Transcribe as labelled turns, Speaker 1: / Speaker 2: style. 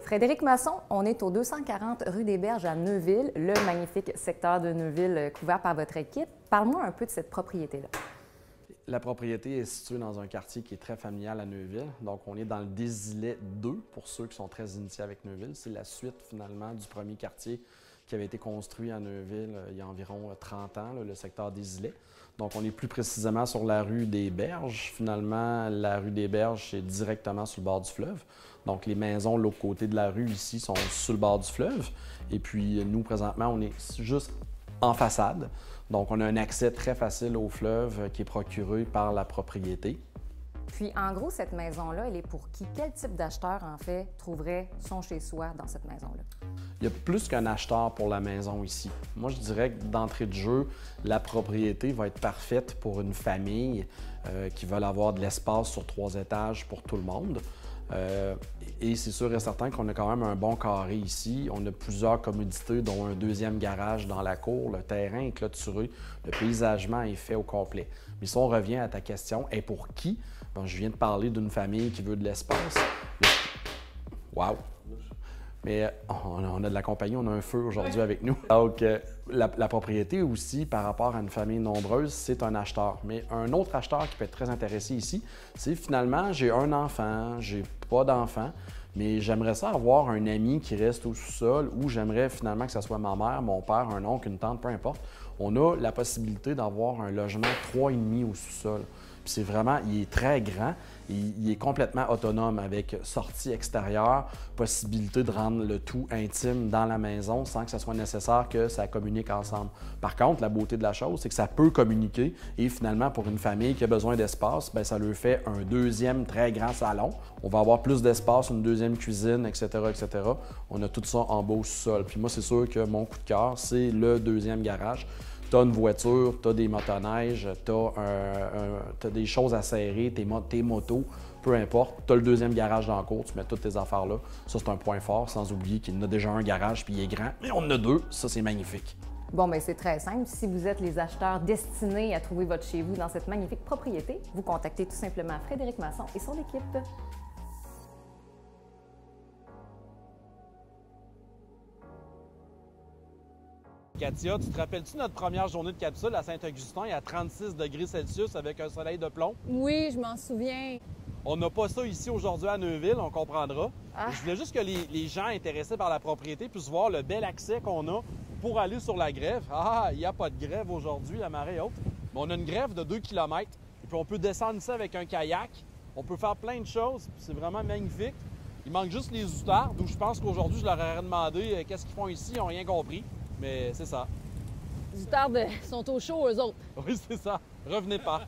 Speaker 1: Frédéric Masson, on est au 240 rue des Berges à Neuville, le magnifique secteur de Neuville couvert par votre équipe. Parle-moi un peu de cette propriété-là.
Speaker 2: La propriété est située dans un quartier qui est très familial à Neuville. Donc, on est dans le Désilet 2, pour ceux qui sont très initiés avec Neuville. C'est la suite, finalement, du premier quartier qui avait été construit à Neuville il y a environ 30 ans, le secteur Désilet. Donc, on est plus précisément sur la rue des Berges. Finalement, la rue des Berges, c'est directement sur le bord du fleuve. Donc, les maisons de l'autre côté de la rue, ici, sont sur le bord du fleuve. Et puis, nous, présentement, on est juste en façade. Donc, on a un accès très facile au fleuve qui est procuré par la propriété.
Speaker 1: Puis, en gros, cette maison-là, elle est pour qui? Quel type d'acheteur, en fait, trouverait son chez-soi dans cette maison-là?
Speaker 2: Il y a plus qu'un acheteur pour la maison ici. Moi, je dirais que d'entrée de jeu, la propriété va être parfaite pour une famille qui veut avoir de l'espace sur 3 étages pour tout le monde. Et c'est sûr et certain qu'on a quand même un bon carré ici. On a plusieurs commodités, dont un deuxième garage dans la cour. Le terrain est clôturé. Le paysagement est fait au complet. Mais si on revient à ta question, et pour qui? Bon, je viens de parler d'une famille qui veut de l'espace. Wow! Mais on a de la compagnie, on a un feu aujourd'hui avec nous. Donc, la propriété aussi, par rapport à une famille nombreuse, c'est un acheteur. Mais un autre acheteur qui peut être très intéressé ici, c'est finalement, j'ai un enfant, j'ai pas d'enfant, mais j'aimerais ça avoir un ami qui reste au sous-sol ou j'aimerais finalement que ce soit ma mère, mon père, un oncle, une tante, peu importe. On a la possibilité d'avoir un logement 3,5 au sous-sol. Puis c'est vraiment, il est très grand, il est complètement autonome avec sortie extérieure, possibilité de rendre le tout intime dans la maison sans que ce soit nécessaire que ça communique ensemble. Par contre, la beauté de la chose, c'est que ça peut communiquer et finalement, pour une famille qui a besoin d'espace, bien, ça lui fait un deuxième très grand salon. On va avoir plus d'espace, une deuxième cuisine, etc., etc. On a tout ça en bas au sous-sol. Puis moi, c'est sûr que mon coup de cœur, c'est le deuxième garage. Tu as une voiture, tu as des motoneiges, tu as des choses à serrer, tes motos, peu importe. Tu as le deuxième garage dans la cour, tu mets toutes tes affaires là. Ça, c'est un point fort, sans oublier qu'il y en a déjà un garage puis il est grand. Mais on en a 2, ça, c'est magnifique.
Speaker 1: Bon, bien, c'est très simple. Si vous êtes les acheteurs destinés à trouver votre chez vous dans cette magnifique propriété, vous contactez tout simplement Frédéric Masson et son équipe.
Speaker 3: Katia, tu te rappelles-tu notre première journée de capsule à Saint-Augustin à 36 degrés Celsius avec un soleil de plomb?
Speaker 4: Oui, je m'en souviens.
Speaker 3: On n'a pas ça ici aujourd'hui à Neuville, on comprendra.
Speaker 4: Ah.
Speaker 3: Je voulais juste que les gens intéressés par la propriété puissent voir le bel accès qu'on a pour aller sur la grève. Ah, il n'y a pas de grève aujourd'hui, la marée est haute. Mais on a une grève de 2 km et puis on peut descendre ici avec un kayak. On peut faire plein de choses, c'est vraiment magnifique. Il manque juste les outards, d'où je pense qu'aujourd'hui, je leur aurais demandé qu'est-ce qu'ils font ici, ils n'ont rien compris. Mais c'est ça.
Speaker 4: Les outards sont au chaud, eux autres.
Speaker 3: Oui, c'est ça. Revenez pas.